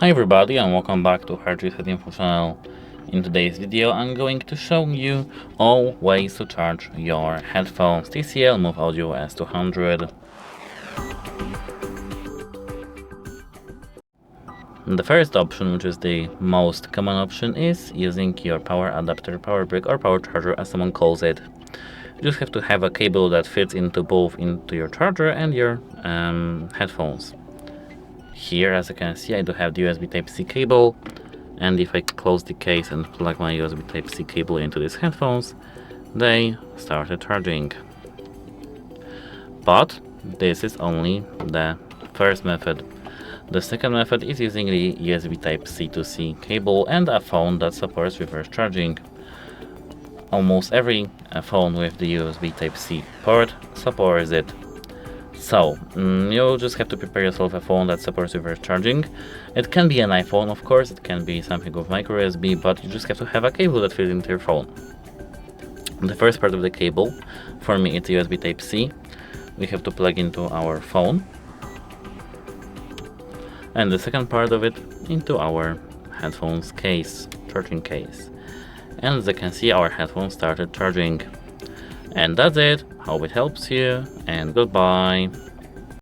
Hi everybody and welcome back to HardReset.Info channel. In today's video I'm going to show you all ways to charge your headphones TCL MoveAudio S200. The first option, which is the most common option, is using your power adapter, power brick, or power charger as someone calls it. You just have to have a cable that fits into both into your charger and your headphones. Here, as you can see, I do have the USB Type-C cable, and if I close the case and plug my USB Type-C cable into these headphones, they started charging. But this is only the first method. The second method is using the USB Type-C to C cable and a phone that supports reverse charging. Almost every phone with the USB Type-C port supports it. So, you'll just have to prepare yourself a phone that supports reverse charging. It can be an iPhone, of course, it can be something with micro USB, but you just have to have a cable that fits into your phone. The first part of the cable, for me it's USB Type-C. We have to plug into our phone. And the second part of it into our headphones case, charging case. And as you can see, our headphones started charging. And that's it. Hope it helps you, and goodbye.